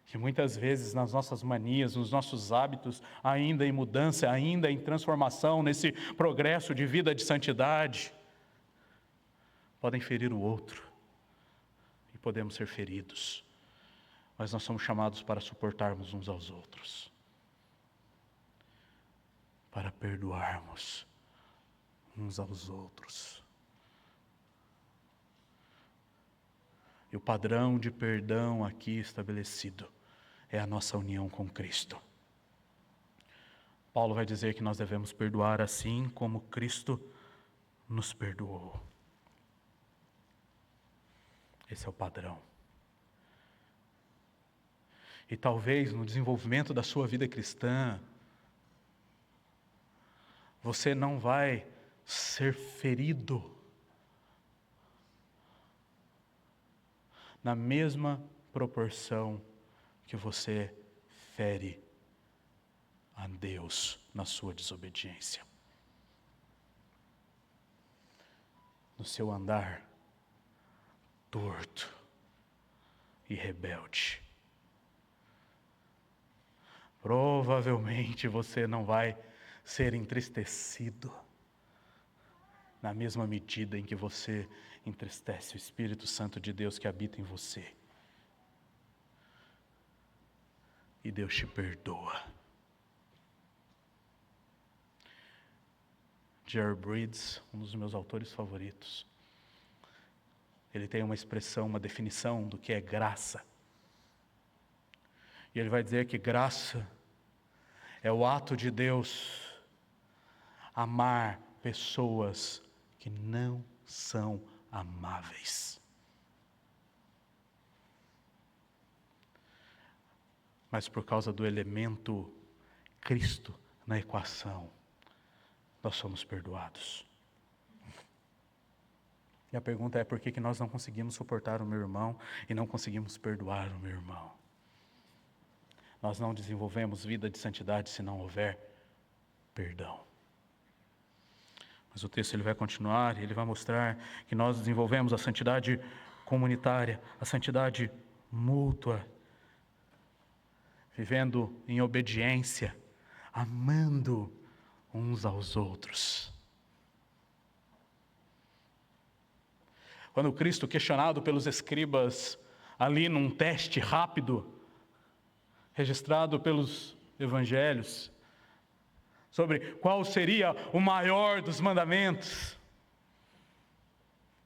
que muitas vezes nas nossas manias, nos nossos hábitos, ainda em mudança, ainda em transformação, nesse progresso de vida de santidade, podem ferir o outro, e podemos ser feridos, mas nós somos chamados para suportarmos uns aos outros, para perdoarmos uns aos outros. E o padrão de perdão aqui estabelecido é a nossa união com Cristo. Paulo vai dizer que nós devemos perdoar assim como Cristo nos perdoou. Esse é o padrão. E talvez no desenvolvimento da sua vida cristã, você não vai ser ferido na mesma proporção que você fere a Deus na sua desobediência. No seu andar torto e rebelde. Provavelmente você não vai ser entristecido na mesma medida em que você entristece o Espírito Santo de Deus que habita em você. E Deus te perdoa. Jerry Bridges, um dos meus autores favoritos, ele tem uma expressão, uma definição do que é graça. E ele vai dizer que graça é o ato de Deus amar pessoas que não são amáveis. Mas por causa do elemento Cristo na equação, nós somos perdoados. E a pergunta é: por que nós não conseguimos suportar o meu irmão e não conseguimos perdoar o meu irmão? Nós não desenvolvemos vida de santidade se não houver perdão. Mas o texto ele vai continuar e ele vai mostrar que nós desenvolvemos a santidade comunitária, a santidade mútua, vivendo em obediência, amando uns aos outros. Quando Cristo, questionado pelos escribas, ali num teste rápido, registrado pelos evangelhos, sobre qual seria o maior dos mandamentos,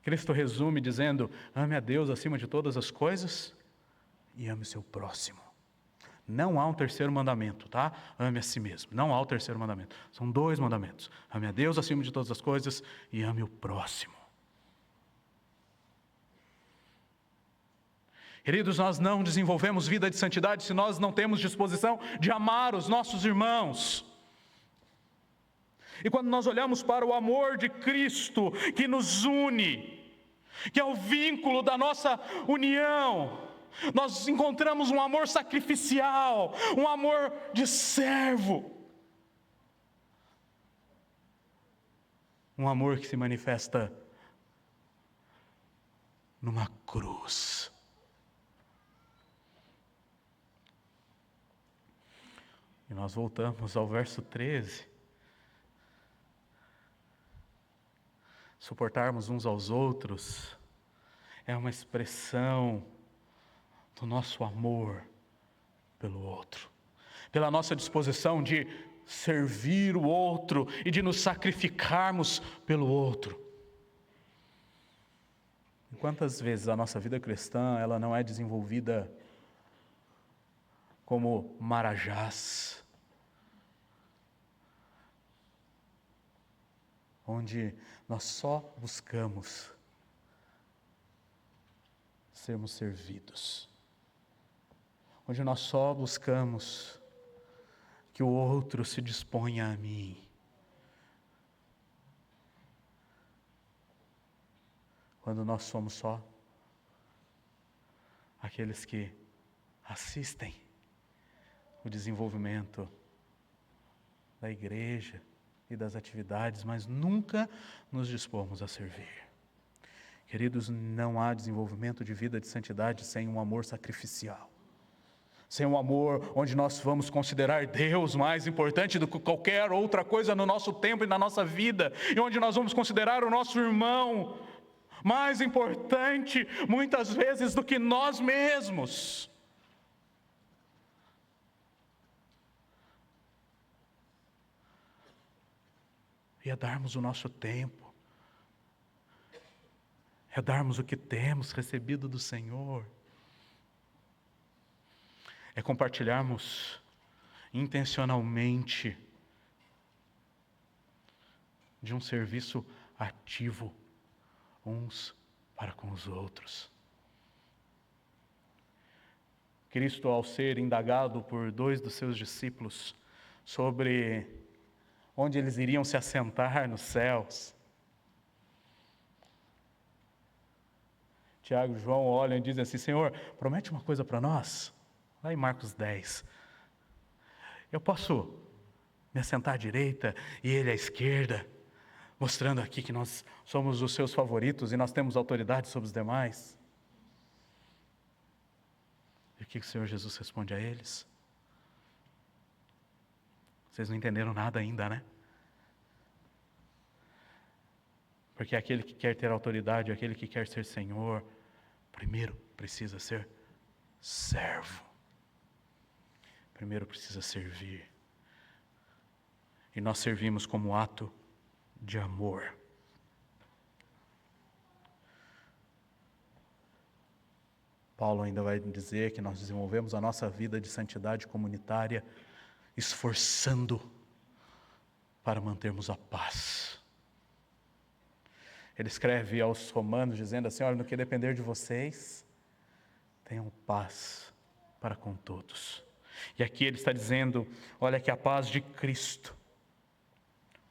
Cristo resume dizendo: ame a Deus acima de todas as coisas e ame o seu próximo. Não há um terceiro mandamento, tá? Ame a si mesmo. Não há o terceiro mandamento. São 2 mandamentos. Ame a Deus acima de todas as coisas e ame o próximo. Queridos, nós não desenvolvemos vida de santidade se nós não temos disposição de amar os nossos irmãos. E quando nós olhamos para o amor de Cristo que nos une, que é o vínculo da nossa união, nós encontramos um amor sacrificial, um amor de servo. Um amor que se manifesta numa cruz. E nós voltamos ao verso 13. suportarmos uns aos outros, é uma expressão do nosso amor pelo outro, pela nossa disposição de servir o outro e de nos sacrificarmos pelo outro. E quantas vezes a nossa vida cristã, ela não é desenvolvida como marajás, onde nós só buscamos sermos servidos, onde nós só buscamos que o outro se disponha a mim. Quando nós somos só aqueles que assistem o desenvolvimento da igreja e das atividades, mas nunca nos dispomos a servir. Queridos, não há desenvolvimento de vida de santidade sem um amor sacrificial. Sem um amor onde nós vamos considerar Deus mais importante do que qualquer outra coisa no nosso tempo e na nossa vida, e onde nós vamos considerar o nosso irmão mais importante, muitas vezes, do que nós mesmos. E é darmos o nosso tempo, é darmos o que temos recebido do Senhor, é compartilharmos intencionalmente de um serviço ativo uns para com os outros. Cristo, ao ser indagado por 2 dos seus discípulos sobre onde eles iriam se assentar nos céus, Tiago e João olham e dizem assim: Senhor, promete uma coisa para nós? Lá em Marcos 10. Eu posso me assentar à direita e ele à esquerda, mostrando aqui que nós somos os seus favoritos e nós temos autoridade sobre os demais? E o que o Senhor Jesus responde a eles? Vocês não entenderam nada ainda, né? Porque aquele que quer ter autoridade, aquele que quer ser Senhor, primeiro precisa ser servo. Primeiro precisa servir. E nós servimos como ato de amor. Paulo ainda vai dizer que nós desenvolvemos a nossa vida de santidade comunitária esforçando para mantermos a paz. Ele escreve aos Romanos dizendo assim: olha, no que depender de vocês, tenham paz para com todos. E aqui ele está dizendo: olha, que a paz de Cristo,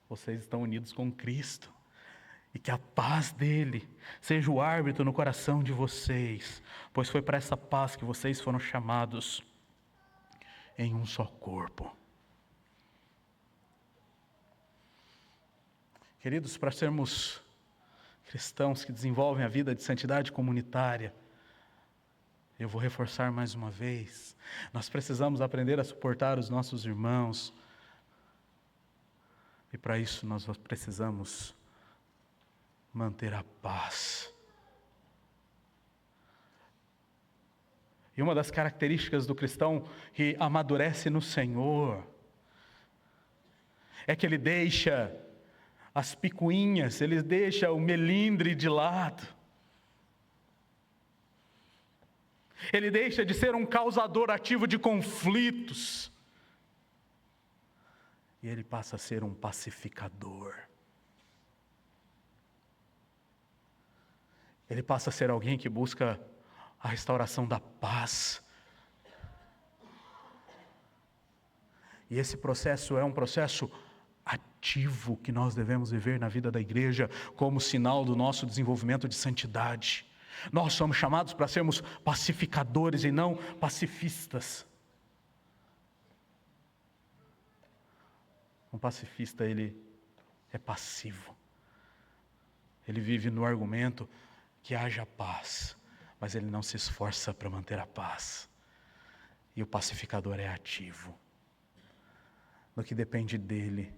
vocês estão unidos com Cristo, e que a paz dele seja o árbitro no coração de vocês, pois foi para essa paz que vocês foram chamados em um só corpo. Queridos, para sermos cristãos que desenvolvem a vida de santidade comunitária, eu vou reforçar mais uma vez, nós precisamos aprender a suportar os nossos irmãos, e para isso nós precisamos manter a paz. E uma das características do cristão que amadurece no Senhor é que ele deixa as picuinhas, ele deixa o melindre de lado. Ele deixa de ser um causador ativo de conflitos. E ele passa a ser um pacificador. Ele passa a ser alguém que busca a restauração da paz. E esse processo é um processo ativo que nós devemos viver na vida da igreja como sinal do nosso desenvolvimento de santidade. Nós somos chamados para sermos pacificadores e não pacifistas. Um pacifista, ele é passivo. Ele vive no argumento que haja paz, mas ele não se esforça para manter a paz. E o pacificador é ativo. No que depende dele,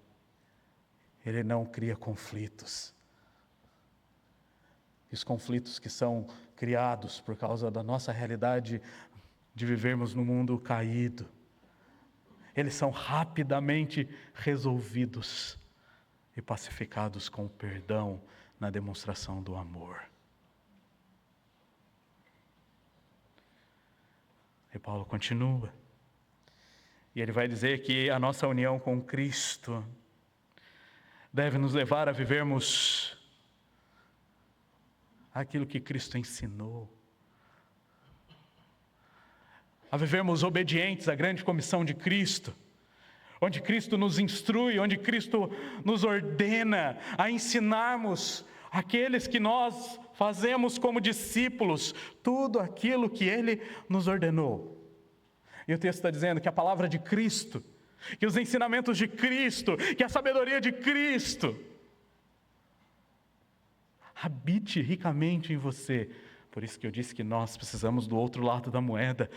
ele não cria conflitos, E os conflitos que são criados por causa da nossa realidade de vivermos num mundo caído, eles são rapidamente resolvidos e pacificados com o perdão na demonstração do amor. E Paulo continua. E ele vai dizer que a nossa união com Cristo deve nos levar a vivermos aquilo que Cristo ensinou. A vivermos obedientes à grande comissão de Cristo, onde Cristo nos instrui, onde Cristo nos ordena a ensinarmos aqueles que nós fazemos como discípulos, tudo aquilo que Ele nos ordenou. E o texto está dizendo que a palavra de Cristo, que os ensinamentos de Cristo, que a sabedoria de Cristo habite ricamente em você. Por isso que eu disse que nós precisamos do outro lado da moeda.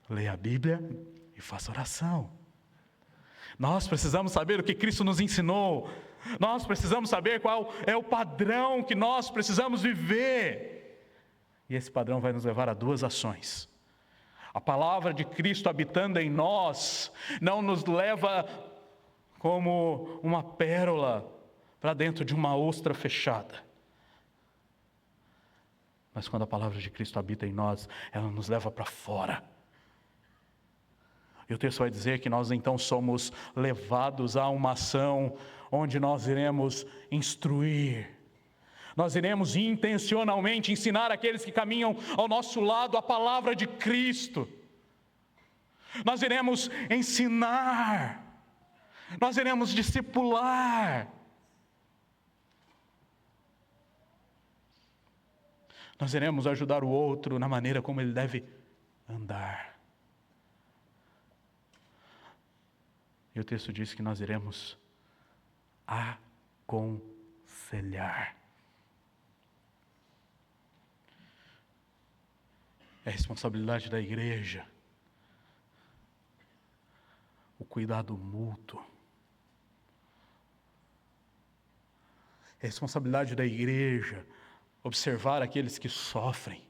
Leia a Bíblia e faça oração. Nós precisamos saber o que Cristo nos ensinou. Nós precisamos saber qual é o padrão que nós precisamos viver. E esse padrão vai nos levar a duas ações. A palavra de Cristo habitando em nós não nos leva como uma pérola para dentro de uma ostra fechada. Mas quando a palavra de Cristo habita em nós, ela nos leva para fora. E o texto vai dizer que nós então somos levados a uma ação onde nós iremos instruir. Nós iremos intencionalmente ensinar aqueles que caminham ao nosso lado a palavra de Cristo. Nós iremos ensinar. Nós iremos discipular. Nós iremos ajudar o outro na maneira como ele deve andar. E o texto diz que nós iremos aconselhar. É responsabilidade da igreja o cuidado mútuo. É responsabilidade da igreja observar aqueles que sofrem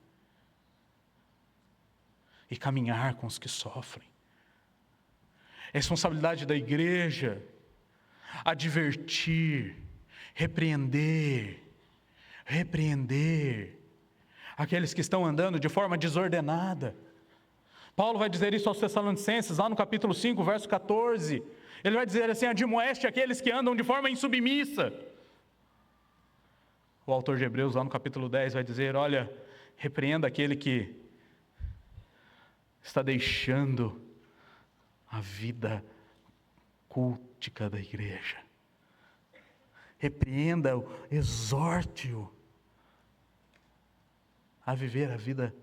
e caminhar com os que sofrem. É responsabilidade da igreja advertir, repreender aqueles que estão andando de forma desordenada. Paulo vai dizer isso aos Tessalonicenses, lá no capítulo 5, verso 14. Ele vai dizer assim: admoeste aqueles que andam de forma insubmissa. O autor de Hebreus, lá no capítulo 10, vai dizer: olha, repreenda aquele que está deixando a vida cultica da igreja. Repreenda-o, exorte-o a viver a vida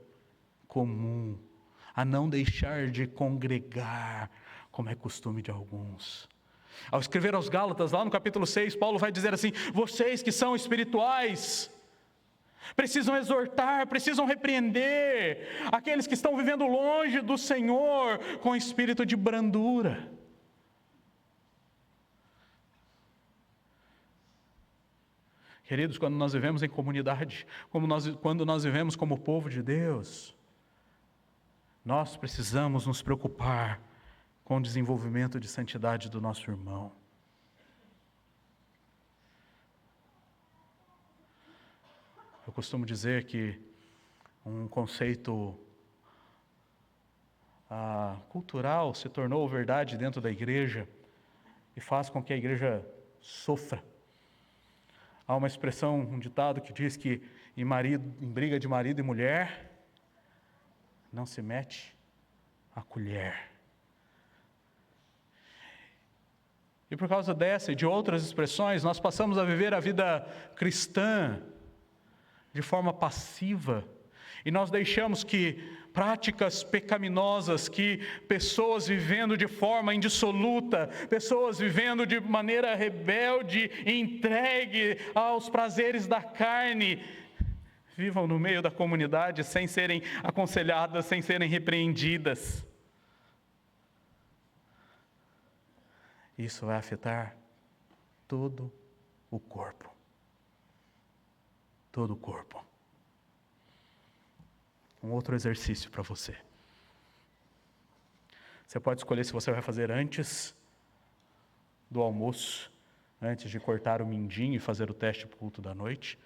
comum, a não deixar de congregar, como é costume de alguns. Ao escrever aos Gálatas, lá no capítulo 6, Paulo vai dizer assim: vocês que são espirituais, precisam exortar, precisam repreender aqueles que estão vivendo longe do Senhor com espírito de brandura. Queridos, quando nós vivemos em comunidade, quando nós vivemos como povo de Deus, nós precisamos nos preocupar com o desenvolvimento de santidade do nosso irmão. Eu costumo dizer que um conceito cultural se tornou verdade dentro da igreja e faz com que a igreja sofra. Há uma expressão, um ditado que diz que em briga de marido e mulher, não se mete a colher. E por causa dessa e de outras expressões, nós passamos a viver a vida cristã de forma passiva, e nós deixamos que práticas pecaminosas, que pessoas vivendo de forma indissoluta, pessoas vivendo de maneira rebelde, entregue aos prazeres da carne, vivam no meio da comunidade sem serem aconselhadas, sem serem repreendidas. Isso vai afetar todo o corpo. Todo o corpo. um outro exercício para você. Você pode escolher se você vai fazer antes do almoço, antes de cortar o mindinho e fazer o teste para o culto da noite,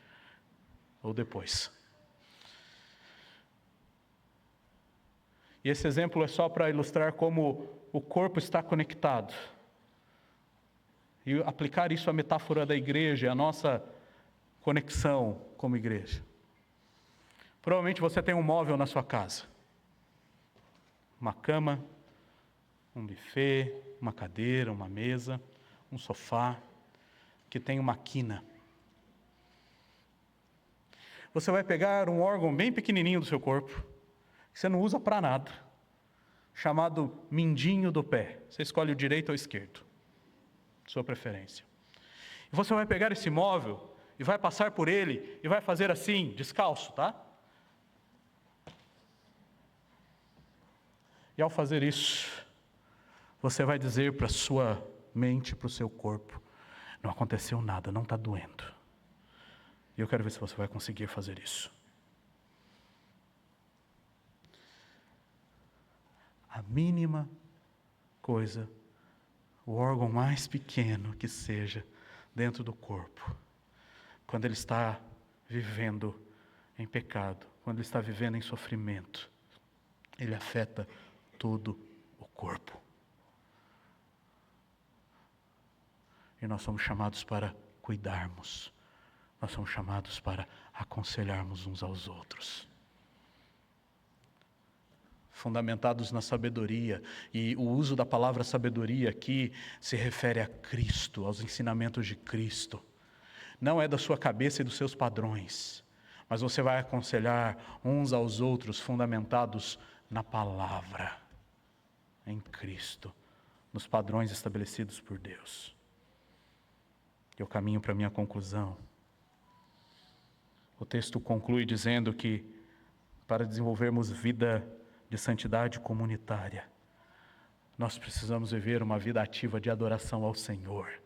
ou depois. E esse exemplo é só para ilustrar como o corpo está conectado. E aplicar isso à metáfora da igreja, à nossa conexão como igreja. Provavelmente você tem um móvel na sua casa. Uma cama, um buffet, uma cadeira, uma mesa, um sofá, que tem uma quina. Você vai pegar um órgão bem pequenininho do seu corpo, que você não usa para nada, chamado mindinho do pé. Você escolhe o direito ou o esquerdo, sua preferência. E você vai pegar esse móvel e vai passar por ele e vai fazer assim, descalço, tá? E ao fazer isso, você vai dizer para a sua mente, para o seu corpo, não aconteceu nada, não está doendo. E eu quero ver se você vai conseguir fazer isso. A mínima coisa, o órgão mais pequeno que seja dentro do corpo, quando ele está vivendo em pecado, quando ele está vivendo em sofrimento, ele afeta todo o corpo. E nós somos chamados para cuidarmos, nós somos chamados para aconselharmos uns aos outros. Fundamentados na sabedoria, e o uso da palavra sabedoria aqui se refere a Cristo, aos ensinamentos de Cristo. Não é da sua cabeça e dos seus padrões, mas você vai aconselhar uns aos outros fundamentados na palavra, em Cristo, nos padrões estabelecidos por Deus. Eu caminho para a minha conclusão. O texto conclui dizendo que para desenvolvermos vida de santidade comunitária, nós precisamos viver uma vida ativa de adoração ao Senhor.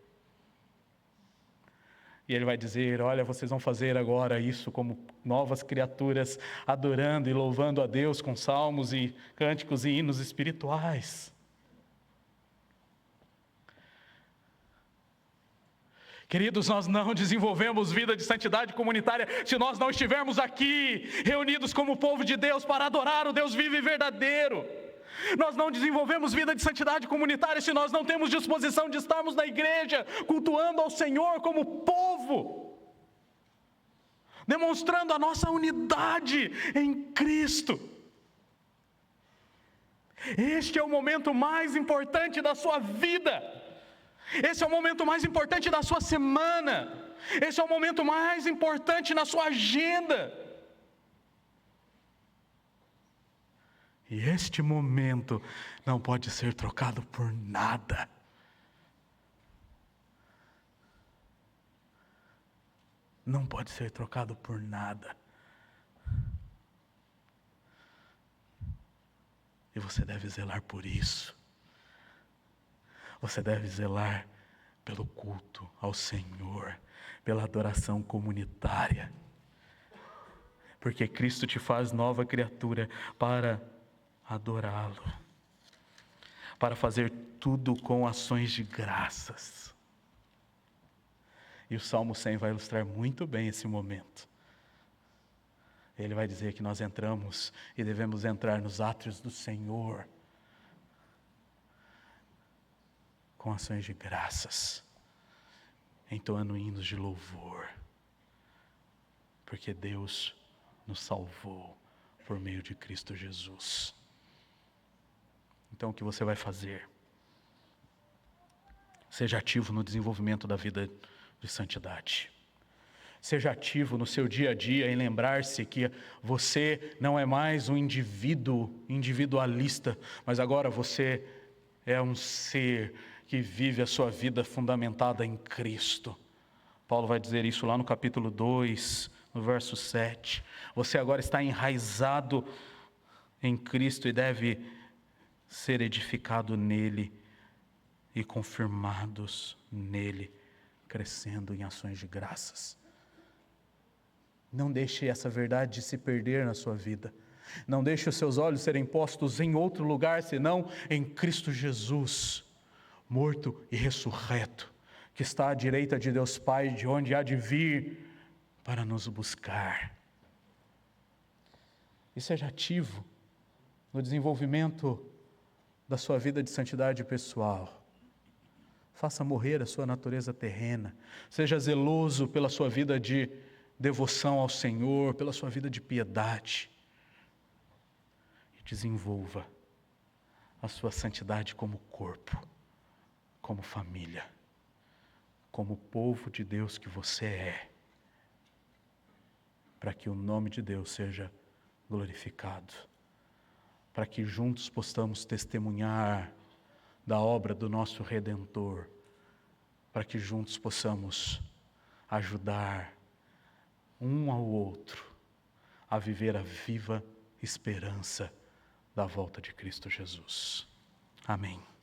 E ele vai dizer, olha, vocês vão fazer agora isso como novas criaturas, adorando e louvando a Deus com salmos e cânticos e hinos espirituais. Queridos, nós não desenvolvemos vida de santidade comunitária se nós não estivermos aqui, reunidos como povo de Deus para adorar o Deus vivo e verdadeiro. Nós não desenvolvemos vida de santidade comunitária se nós não temos disposição de estarmos na igreja, cultuando ao Senhor como povo, demonstrando a nossa unidade em Cristo. Este é o momento mais importante da sua vida. Esse é o momento mais importante da sua semana. Esse é o momento mais importante na sua agenda. E este momento não pode ser trocado por nada. Não pode ser trocado por nada. E você deve zelar por isso. Você deve zelar pelo culto ao Senhor, pela adoração comunitária. Porque Cristo te faz nova criatura para adorá-lo, para fazer tudo com ações de graças. E o Salmo 100 vai ilustrar muito bem esse momento. Ele vai dizer que nós entramos e devemos entrar nos átrios do Senhor com ações de graças, entoando hinos de louvor, porque Deus nos salvou por meio de Cristo Jesus. Então o que você vai fazer? Seja ativo no desenvolvimento da vida de santidade. Seja ativo no seu dia a dia em lembrar-se que você não é mais um indivíduo individualista, mas agora você é um ser que vive a sua vida fundamentada em Cristo. Paulo vai dizer isso lá no capítulo 2, no verso 7. Você agora está enraizado em Cristo e deve ser edificado nele e confirmados nele, crescendo em ações de graças. Não deixe essa verdade se perder na sua vida. Não deixe os seus olhos serem postos em outro lugar, senão em Cristo Jesus, morto e ressurreto, que está à direita de Deus Pai, de onde há de vir para nos buscar. E seja ativo no desenvolvimento da sua vida de santidade pessoal. Faça morrer a sua natureza terrena. Seja zeloso pela sua vida de devoção ao Senhor, pela sua vida de piedade. E desenvolva a sua santidade como corpo, como família, como povo de Deus que você é, para que o nome de Deus seja glorificado, para que juntos possamos testemunhar da obra do nosso Redentor, para que juntos possamos ajudar um ao outro a viver a viva esperança da volta de Cristo Jesus. Amém.